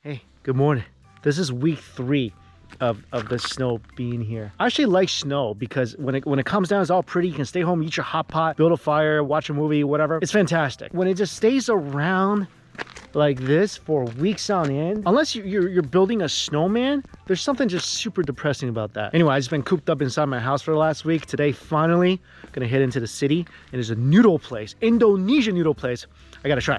Hey, good morning. This is week 3 of the snow being here. I actually like snow because when it comes down, it's all pretty. You can stay home, eat your hot pot, build a fire, watch a movie, whatever. It's fantastic. When it just stays around like this for weeks on end, unless you're building a snowman, there's something just super depressing about that. Anyway, I've just been cooped up inside my house for the last week. Today, finally, gonna head into the city, and there's a noodle place, Indonesian noodle place. I gotta try.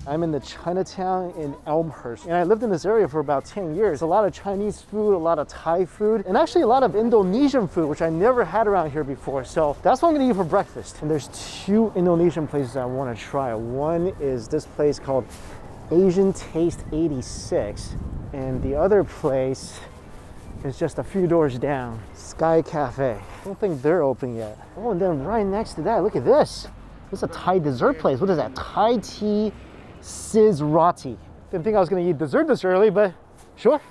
I'm in the Chinatown in Elmhurst, and I lived in this area for about 10 years. A lot of Chinese food, a lot of Thai food, and actually a lot of Indonesian food, which I never had around here before. So that's what I'm gonna eat for breakfast. And there's 2 Indonesian places I wanna try. One is this place called Asian Taste 86, and the other place is just a few doors down, Sky Cafe. I don't think they're open yet. Oh, and then right next to that, look at this. This is a Thai dessert place. What is that? Thai tea Sis Roti. Didn't think I was gonna eat dessert this early, but sure.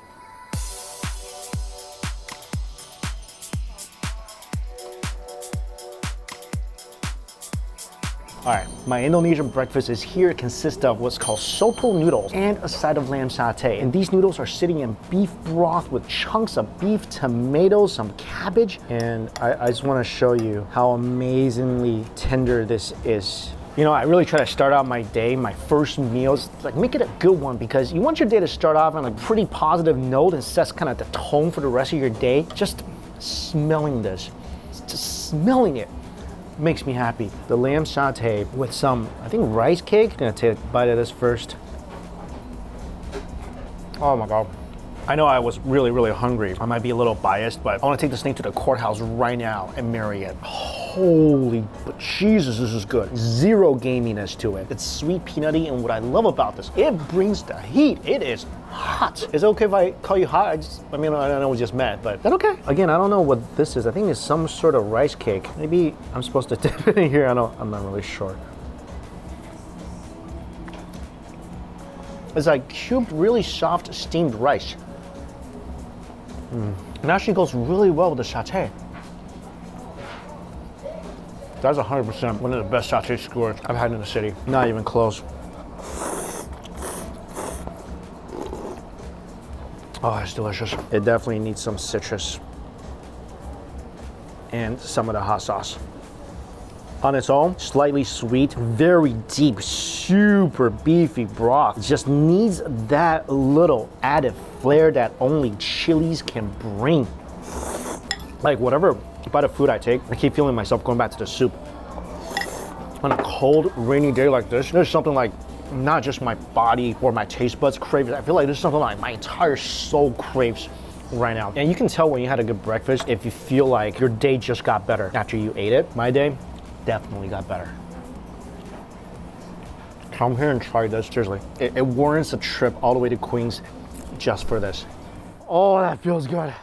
All right, my Indonesian breakfast is here. It consists of what's called soto noodles and a side of lamb satay. And these noodles are sitting in beef broth with chunks of beef, tomatoes, some cabbage. And I just wanna show you how amazingly tender this is. You know, I really try to start out my day, my first meals, like make it a good one, because you want your day to start off on a pretty positive note and sets kind of the tone for the rest of your day. Just smelling this, just smelling it makes me happy. The lamb satay with some, I think, rice cake. I'm gonna take a bite of this first. Oh my God. I know I was really hungry. I might be a little biased, but I wanna take this thing to the courthouse right now and marry it. Holy, but Jesus, this is good. Zero gaminess to it. It's sweet peanutty, and what I love about this, it brings the heat. It is hot. Is it okay if I call you hot? I mean, I know we just met, but is that okay? Again, I don't know what this is. I think it's some sort of rice cake. Maybe I'm supposed to dip it in here. I'm not really sure. It's like cubed, really soft steamed rice. It actually goes really well with the satay. That's 100% one of the best satay skewers I've had in the city. Not even close. Oh, it's delicious. It definitely needs some citrus and some of the hot sauce. On its own, slightly sweet, very deep, super beefy broth. It just needs that little added flair that only chilies can bring. Like whatever bite of food I take, I keep feeling myself going back to the soup. On a cold, rainy day like this, there's something like not just my body or my taste buds craves. I feel like there's something like my entire soul craves right now. And you can tell when you had a good breakfast if you feel like your day just got better after you ate it. My day definitely got better. Come here and try this, seriously. It warrants a trip all the way to Queens just for this. Oh, that feels good.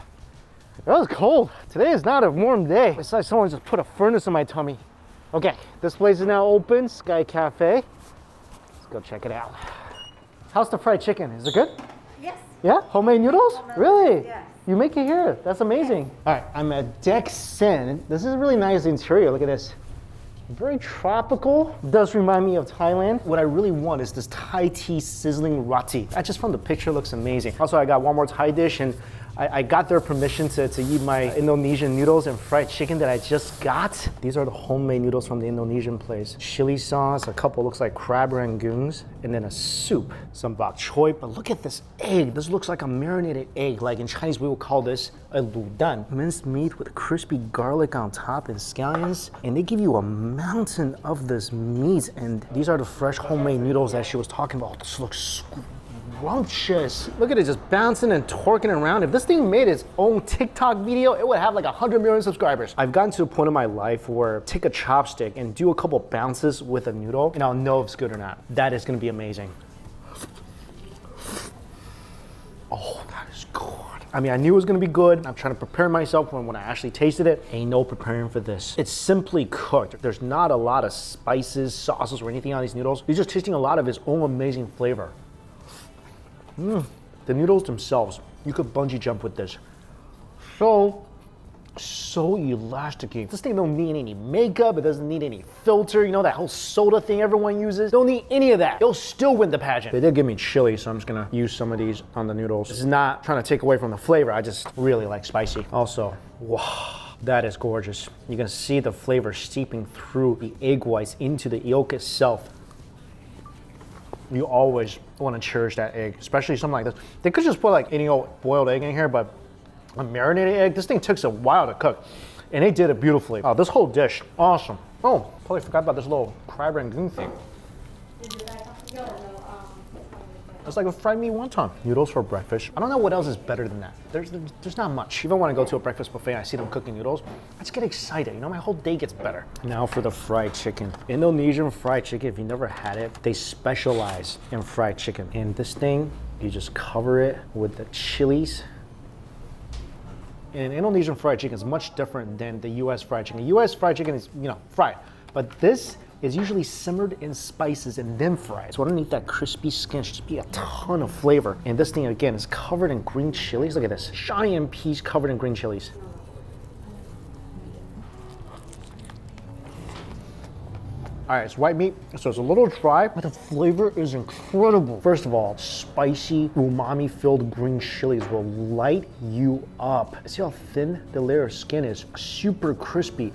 It was cold. Today is not a warm day. It's like someone just put a furnace in my tummy. Okay, this place is now open, Sky Cafe. Let's go check it out. How's the fried chicken? Is it good? Yes. Yeah? Homemade noodles? Homemade Really? noodles, yes. You make it here. That's amazing. All right, I'm at Deck Sen. This is a really nice interior. Look at this. Very tropical. Does remind me of Thailand. What I really want is this Thai tea sizzling roti. That just from the picture looks amazing. Also, I got one more Thai dish, and I got their permission to eat my Indonesian noodles and fried chicken that I just got. These are the homemade noodles from the Indonesian place. Chili sauce, a couple looks like crab rangoons, and then a soup, some bok choy. But look at this egg. This looks like a marinated egg. Like in Chinese, we would call this a ludan. Minced meat with crispy garlic on top and scallions. And they give you a mountain of this meat. And these are the fresh homemade noodles that she was talking about. This looks scrumptious. Look at it just bouncing and torquing around. If this thing made its own TikTok video, it would have like 100 million subscribers. I've gotten to a point in my life where take a chopstick and do a couple bounces with a noodle and I'll know if it's good or not. That is gonna be amazing. Oh, that is good. I mean, I knew it was gonna be good. I'm trying to prepare myself for when I actually tasted it. Ain't no preparing for this. It's simply cooked. There's not a lot of spices, sauces, or anything on these noodles. You're just tasting a lot of its own amazing flavor. The noodles themselves, you could bungee jump with this. So so elasticy. This thing don't need any makeup. It doesn't need any filter. You know, that whole soda thing everyone uses? Don't need any of that. It'll still win the pageant. They did give me chili, so I'm just gonna use some of these on the noodles. This is not trying to take away from the flavor. I just really like spicy. Also, wow. That is gorgeous. You can see the flavor seeping through the egg whites into the yolk itself. You always want to cherish that egg, especially something like this. They could just put like any old boiled egg in here, but a marinated egg, this thing takes a while to cook. And they did it beautifully. Oh, this whole dish, awesome. Oh, probably forgot about this little crab rangoon thing. It's like a fried meat wonton. Noodles for breakfast. I don't know what else is better than that. There's not much. Even when I go to a breakfast buffet and I see them cooking noodles, I just get excited. You know, my whole day gets better. Now for the fried chicken. Indonesian fried chicken, if you never had it, they specialize in fried chicken. And this thing, you just cover it with the chilies. And Indonesian fried chicken is much different than the US fried chicken. US fried chicken is, you know, fried. But this is usually simmered in spices and then fried. So underneath that crispy skin should just be a ton of flavor. And this thing, again, is covered in green chilies. Look at this, giant piece covered in green chilies. All right, it's white meat, so it's a little dry, but the flavor is incredible. First of all, spicy, umami-filled green chilies will light you up. See how thin the layer of skin is? Super crispy.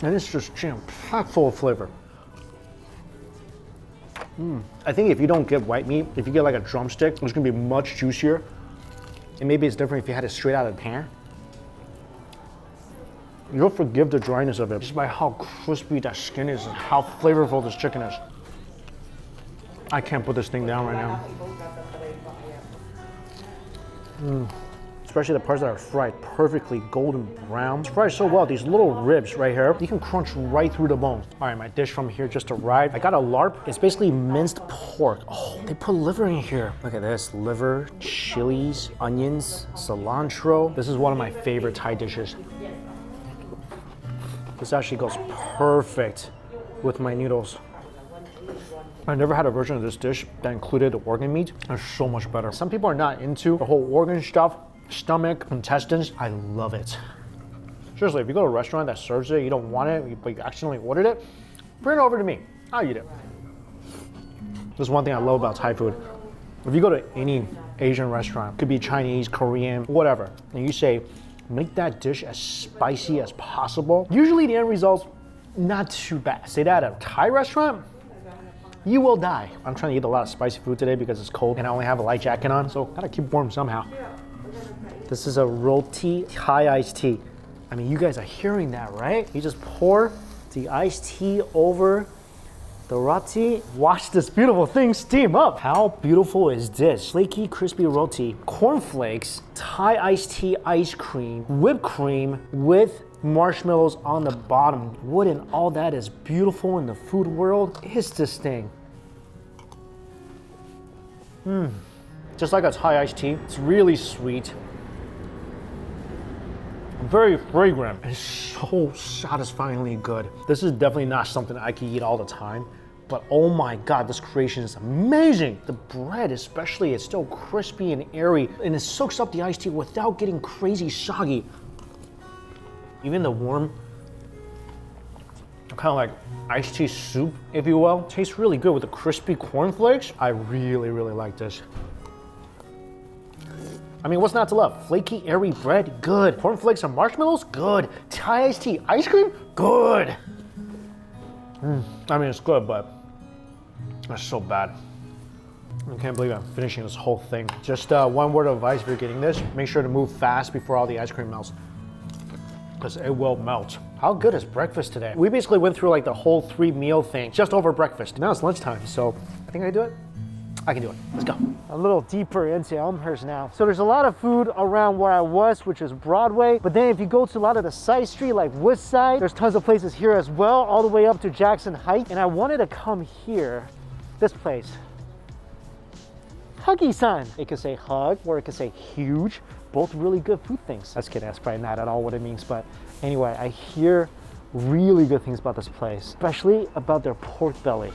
And it's just jam-packed full of flavor. I think if you don't get white meat, if you get like a drumstick, it's gonna be much juicier. And maybe it's different if you had it straight out of the pan. You'll forgive the dryness of it just by how crispy that skin is and how flavorful this chicken is. I can't put this thing down right now. Especially the parts that are fried perfectly golden brown. It's fried so well, these little ribs right here, you can crunch right through the bones. All right, my dish from here just arrived. I got a larp. It's basically minced pork. Oh, they put liver in here. Look at this, liver, chilies, onions, cilantro. This is one of my favorite Thai dishes. This actually goes perfect with my noodles. I never had a version of this dish that included organ meat. It's so much better. Some people are not into the whole organ stuff. Stomach, intestines, I love it. Seriously, if you go to a restaurant that serves it, you don't want it, but you accidentally ordered it, bring it over to me. I'll eat it. This is one thing I love about Thai food. If you go to any Asian restaurant, could be Chinese, Korean, whatever, and you say, make that dish as spicy as possible, usually the end result's not too bad. Say that at a Thai restaurant, you will die. I'm trying to eat a lot of spicy food today because it's cold and I only have a light jacket on, so gotta keep warm somehow. This is a roti Thai iced tea. I mean, you guys are hearing that, right? You just pour the iced tea over the roti. Watch this beautiful thing steam up. How beautiful is this? Flaky, crispy roti, cornflakes, Thai iced tea ice cream, whipped cream with marshmallows on the bottom. Wouldn't all that is beautiful in the food world? Is this thing? Just like a Thai iced tea, it's really sweet. Very fragrant and so satisfyingly good. This is definitely not something I can eat all the time, but oh my God, this creation is amazing. The bread especially is still crispy and airy and it soaks up the iced tea without getting crazy soggy. Even the warm, kind of like iced tea soup, if you will, tastes really good with the crispy cornflakes. I really, really like this. I mean, what's not to love? Flaky, airy bread, good. Cornflakes and marshmallows, good. Thai iced tea, ice cream, good. I mean, it's good, but it's so bad. I can't believe I'm finishing this whole thing. Just one word of advice if you're getting this, make sure to move fast before all the ice cream melts, because it will melt. How good is breakfast today? We basically went through like the whole 3-meal thing just over breakfast. Now it's lunchtime, so I think I can do it. I can do it. Let's go. A little deeper into Elmhurst now. So there's a lot of food around where I was, which is Broadway. But then if you go to a lot of the side street like Woodside, there's tons of places here as well, all the way up to Jackson Heights. And I wanted to come here, this place. Huggy Sun. It could say hug or it could say huge. Both really good food things. That's kidding, that's probably not at all what it means. But anyway, I hear really good things about this place, especially about their pork belly.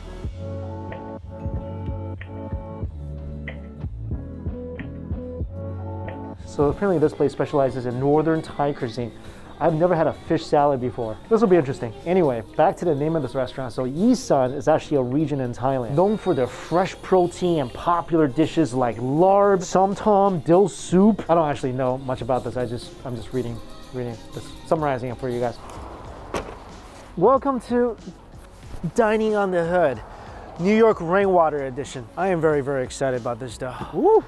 So apparently this place specializes in northern Thai cuisine. I've never had a fish salad before. This will be interesting. Anyway, back to the name of this restaurant. So Esan is actually a region in Thailand known for their fresh protein and popular dishes like larb, somtam, dill soup. I don't actually know much about this. I'm just reading, just summarizing it for you guys. Welcome to Dining on the Hood, New York Rainwater Edition. I am very, very excited about this stuff. Woo!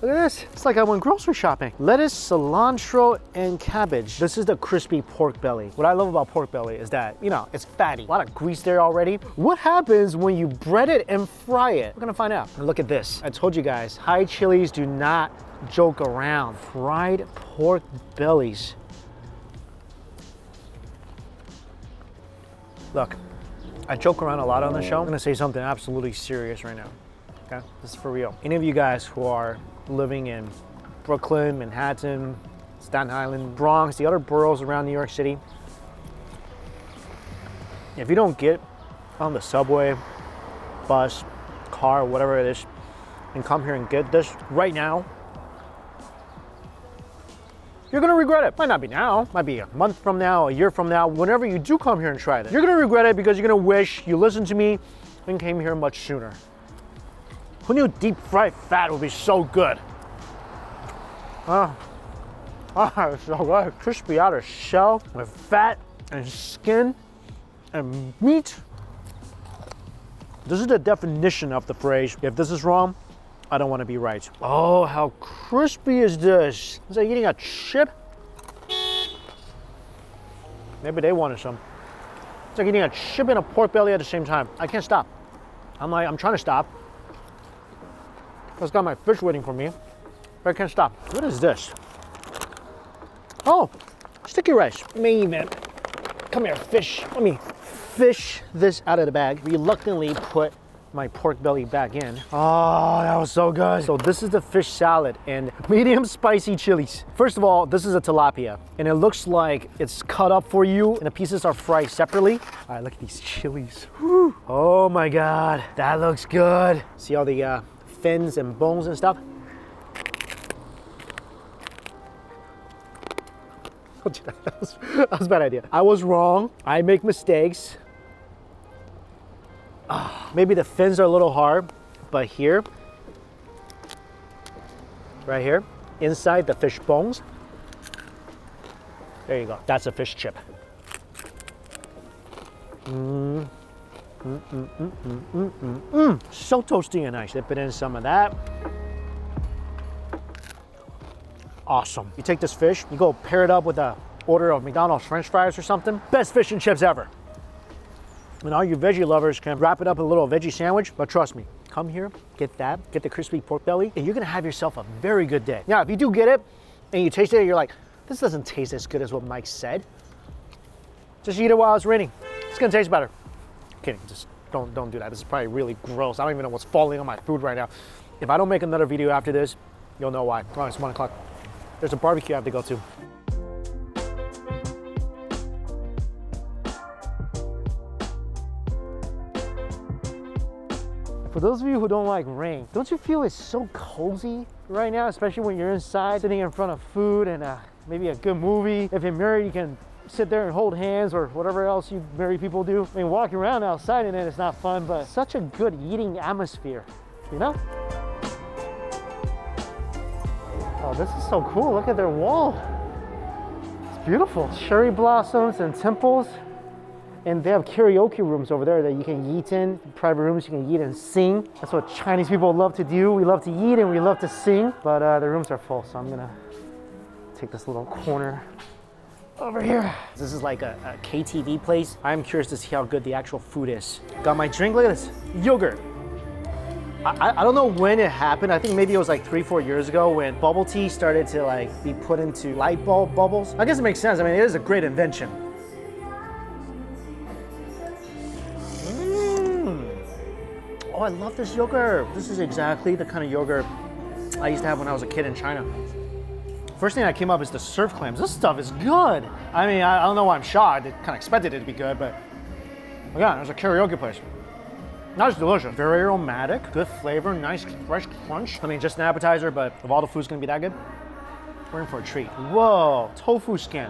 Look at this. It's like I went grocery shopping. Lettuce, cilantro, and cabbage. This is the crispy pork belly. What I love about pork belly is that, you know, it's fatty. A lot of grease there already. What happens when you bread it and fry it? We're gonna find out. And look at this. I told you guys, Thai chilies do not joke around. Fried pork bellies. Look, I joke around a lot on the show. I'm gonna say something absolutely serious right now. Okay, this is for real. Any of you guys who are living in Brooklyn, Manhattan, Staten Island, Bronx, the other boroughs around New York City, if you don't get on the subway, bus, car, whatever it is, and come here and get this right now, you're gonna regret it. Might not be now, might be a month from now, a year from now, whenever you do come here and try this. You're gonna regret it because you're gonna wish you listened to me and came here much sooner. Who knew deep fried fat would be so good? It's so good. Crispy outer shell with fat and skin and meat. This is the definition of the phrase, if this is wrong, I don't want to be right. Oh, how crispy is this? It's like eating a chip. Maybe they wanted some. It's like eating a chip and a pork belly at the same time. I can't stop. I'm trying to stop. I've got my fish waiting for me, but I can't stop. What is this? Oh, sticky rice. Man, come here, fish. Let me fish this out of the bag. Reluctantly put my pork belly back in. Oh, that was so good. So this is the fish salad and medium spicy chilies. First of all, this is a tilapia, and it looks like it's cut up for you, and the pieces are fried separately. All right, look at these chilies. Whew. Oh my God, that looks good. See all the fins and bones and stuff. That was a bad idea. I was wrong. I make mistakes. Maybe the fins are a little hard, but here, right here, inside the fish bones, there you go. That's a fish chip. So toasty and nice. Dip it in some of that. Awesome. You take this fish, you go pair it up with a order of McDonald's French fries or something. Best fish and chips ever. And all you veggie lovers can wrap it up in a little veggie sandwich, but trust me, come here, get that, get the crispy pork belly, and you're gonna have yourself a very good day. Now, if you do get it, and you taste it, and you're like, this doesn't taste as good as what Mike said, just eat it while it's raining. It's gonna taste better. Kidding, just don't do that. This is probably really gross. I don't even know what's falling on my food right now. If I don't make another video after this, you'll know why. Oh, it's 1 o'clock. There's a barbecue I have to go to. For those of you who don't like rain, don't you feel it's so cozy right now, especially when you're inside, sitting in front of food and maybe a good movie. If you're married, you can sit there and hold hands or whatever else you married people do. I mean, walking around outside and then it's not fun, but such a good eating atmosphere, you know? Oh, this is so cool. Look at their wall. It's beautiful. Cherry blossoms and temples. And they have karaoke rooms over there that you can eat in, private rooms you can eat and sing. That's what Chinese people love to do. We love to eat and we love to sing, but the rooms are full, so I'm gonna take this little corner over here. This is like a KTV place. I'm curious to see how good the actual food is. Got my drink, look at this, yogurt. I don't know when it happened. I think maybe it was like 3-4 years ago when bubble tea started to like be put into light bulb bubbles. I guess it makes sense. I mean, it is a great invention. Oh, I love this yogurt. This is exactly the kind of yogurt I used to have when I was a kid in China. First thing that came up is the surf clams. This stuff is good. I mean, I don't know why I'm shocked. I kind of expected it to be good, but again, there's a karaoke place. That is delicious. Very aromatic, good flavor, nice fresh crunch. I mean, just an appetizer, but if all the food's gonna be that good, we're in for a treat. Whoa, tofu skin.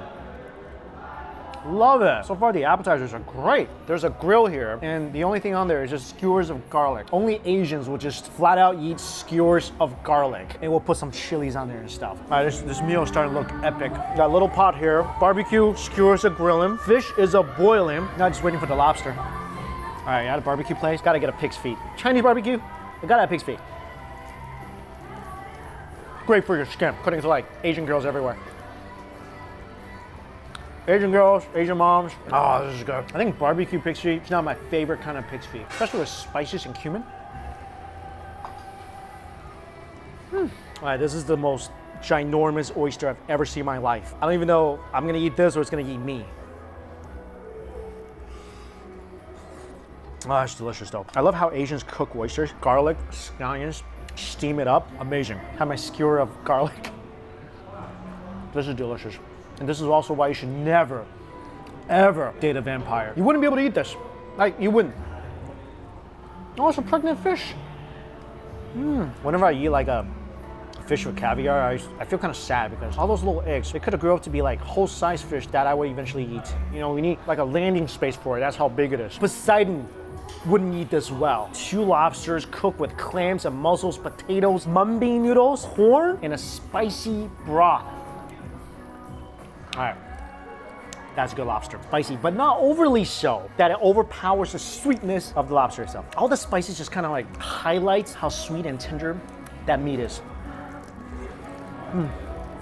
Love it. So far, the appetizers are great. There's a grill here, and the only thing on there is just skewers of garlic. Only Asians will just flat out eat skewers of garlic, and we'll put some chilies on there and stuff. All right, this meal is starting to look epic. Got a little pot here. Barbecue, skewers are grilling. Fish is a boiling. Now just waiting for the lobster. All right, at a barbecue place, gotta get a pig's feet. Chinese barbecue, I gotta have pig's feet. Great for your skin, according to like Asian girls everywhere. Asian girls, Asian moms. Oh, this is good. I think barbecue pig's feet is not my favorite kind of pig's feet, especially with spices and cumin. All right, this is the most ginormous oyster I've ever seen in my life. I don't even know I'm gonna eat this or it's gonna eat me. Oh, it's delicious though. I love how Asians cook oysters. Garlic, scallions, steam it up. Amazing. Have my skewer of garlic. This is delicious. And this is also why you should never, ever date a vampire. You wouldn't be able to eat this. Like, you wouldn't. Oh, it's a pregnant fish. Whenever I eat like a fish with caviar, I feel kind of sad because all those little eggs, they could have grown up to be like whole-size fish that I would eventually eat. You know, we need like a landing space for it. That's how big it is. Poseidon wouldn't eat this well. 2 lobsters cooked with clams and mussels, potatoes, mung bean noodles, corn, and a spicy broth. All right, that's good lobster. Spicy, but not overly so that it overpowers the sweetness of the lobster itself. All the spices just kind of like highlights how sweet and tender that meat is.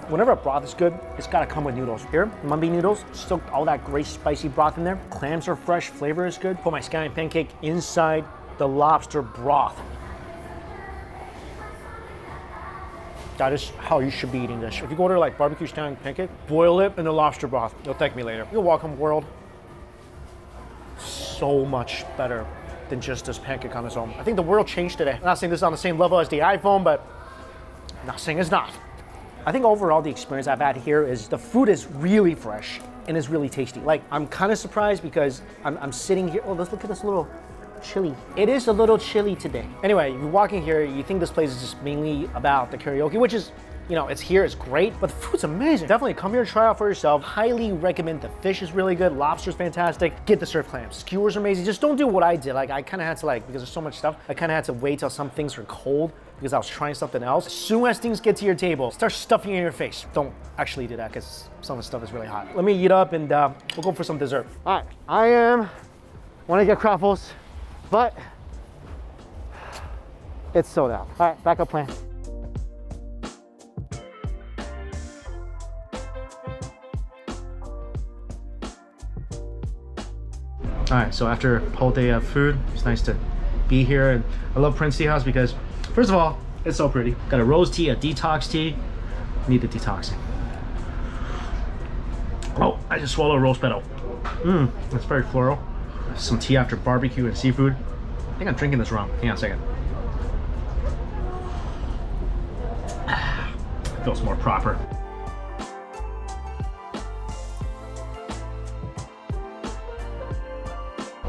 Whenever a broth is good, it's gotta come with noodles. Here, mung bean noodles, soaked all that great spicy broth in there. Clams are fresh, flavor is good. Put my scallion pancake inside the lobster broth. That is how you should be eating this. If you go order like barbecue scallion pancake, boil it in the lobster broth. You'll thank me later. You're welcome, world. So much better than just this pancake on its own. I think the world changed today. I'm not saying this is on the same level as the iPhone, but I'm not saying it's not. I think overall the experience I've had here is the food is really fresh and is really tasty. Like, I'm kind of surprised because I'm sitting here. Oh, let's look at this little chilly. It is a little chilly today. Anyway, you walk in here, you think this place is just mainly about the karaoke, which is, you know, it's here, it's great, but the food's amazing. Definitely come here, try out for yourself. Highly recommend. The fish is really good, lobster's fantastic. Get the surf clams. Skewers are amazing. Just don't do what I did. Like, I kind of had to, like, because there's so much stuff, I kind of had to wait till some things were cold because I was trying something else. As soon as things get to your table, start stuffing it in your face. Don't actually do that because some of the stuff is really hot. Let me eat up and we'll go for some dessert. All right, I want to get croffles, but it's sold out. All right, backup plan. All right, so after a whole day of food, it's nice to be here. And I love Prince Tea House because, first of all, it's so pretty. Got a rose tea, a detox tea. Need the detoxing. Oh, I just swallowed a rose petal. That's very floral. Some tea after barbecue and seafood. I think I'm drinking this wrong. Hang on a second. Feels more proper.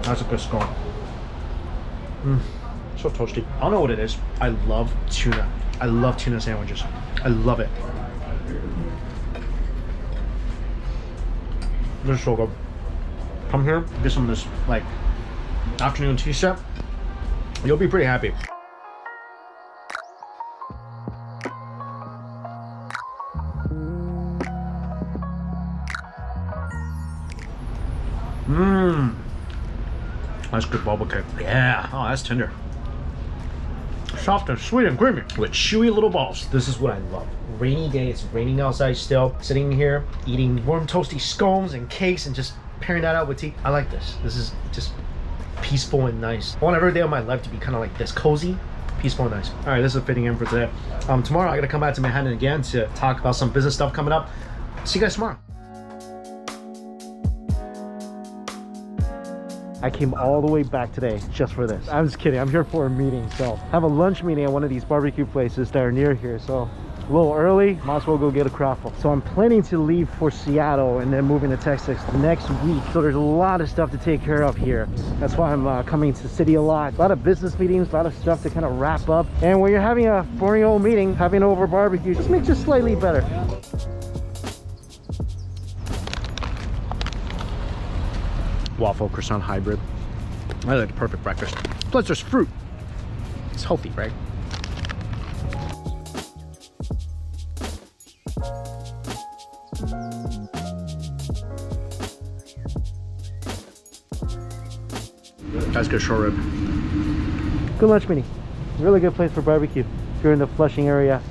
That's a good score. So toasty. I don't know what it is. I love tuna. I love tuna sandwiches. I love it. This is so good. Come here, get some of this like afternoon tea set. You'll be pretty happy. That's good bubble cake. Yeah, oh, that's tender. Soft and sweet and creamy with chewy little balls. This is what I love. Rainy day, it's raining outside still. Sitting here, eating warm toasty scones and cakes and just pairing that out with tea. I like this. This is just peaceful and nice. I want every day of my life to be kind of like this, cozy, peaceful and nice. All right, this is a fitting end for today. Tomorrow I gotta come back to Manhattan again to talk about some business stuff coming up. See you guys tomorrow. I came all the way back today just for this. I'm just kidding, I'm here for a meeting. So I have a lunch meeting at one of these barbecue places that are near here. So a little early, might as well go get a croffle. So I'm planning to leave for Seattle and then moving to Texas next week. So there's a lot of stuff to take care of here. That's why I'm coming to the city a lot. A lot of business meetings, a lot of stuff to kind of wrap up. And when you're having a boring old meeting, having over barbecue just makes it slightly better. waffle croissant hybrid. I like the perfect breakfast. Plus there's fruit. It's healthy, right? That's good short rib. Good lunch, Minnie. Really good place for barbecue. If you're in the Flushing area,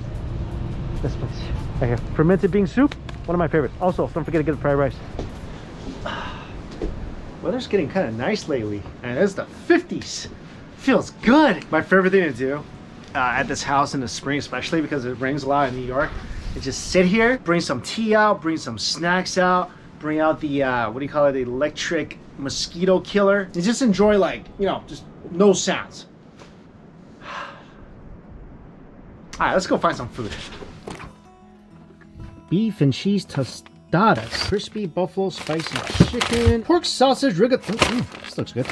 this place. Right here. Fermented bean soup, one of my favorites. Also, don't forget to get the fried rice. Weather's getting kind of nice lately, and it's the 50s. Feels good. My favorite thing to do at this house in the spring, especially because it rains a lot in New York, is just sit here, bring some tea out, bring some snacks out, bring out the what do you call it, the electric mosquito killer, and just enjoy, like, you know, just no sounds. All right, let's go find some food. Beef and cheese tostadas, crispy buffalo spicy chicken, pork sausage rigatoni. This looks good.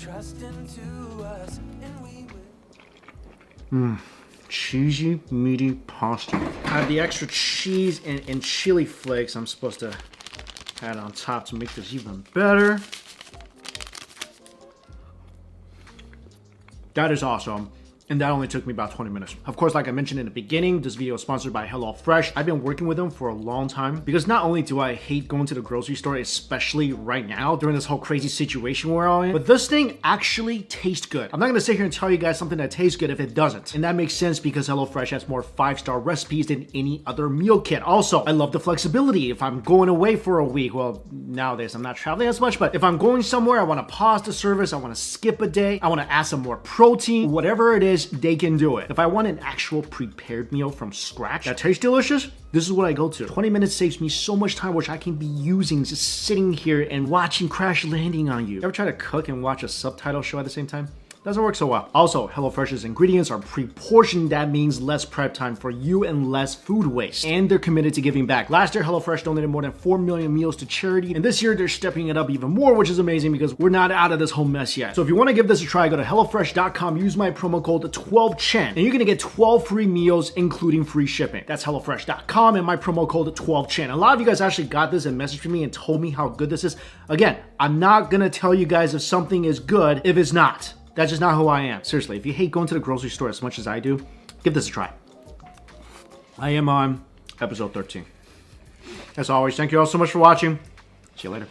Trust into us and we will. Cheesy, meaty pasta. I have the extra cheese and chili flakes I'm supposed to add on top to make this even better. That is awesome. And that only took me about 20 minutes. Of course, like I mentioned in the beginning, this video is sponsored by HelloFresh. I've been working with them for a long time because not only do I hate going to the grocery store, especially right now during this whole crazy situation we're all in, but this thing actually tastes good. I'm not gonna sit here and tell you guys something that tastes good if it doesn't. And that makes sense because HelloFresh has more 5-star recipes than any other meal kit. Also, I love the flexibility. If I'm going away for a week, well, nowadays I'm not traveling as much, but if I'm going somewhere, I wanna pause the service, I wanna skip a day, I wanna add some more protein, whatever it is, they can do it. If I want an actual prepared meal from scratch that tastes delicious, this is what I go to. 20 minutes saves me so much time, which I can be using just sitting here and watching Crash Landing on You. Ever try to cook and watch a subtitle show at the same time? Doesn't work so well. Also, HelloFresh's ingredients are pre-portioned. That means less prep time for you and less food waste. And they're committed to giving back. Last year, HelloFresh donated more than 4 million meals to charity. And this year, they're stepping it up even more, which is amazing because we're not out of this whole mess yet. So if you want to give this a try, go to HelloFresh.com, use my promo code 12CHEN, and you're going to get 12 free meals, including free shipping. That's HelloFresh.com and my promo code 12CHEN. A lot of you guys actually got this and messaged me and told me how good this is. Again, I'm not going to tell you guys if something is good if it's not. That's just not who I am. Seriously, if you hate going to the grocery store as much as I do, give this a try. I am on episode 13. As always, thank you all so much for watching. See you later.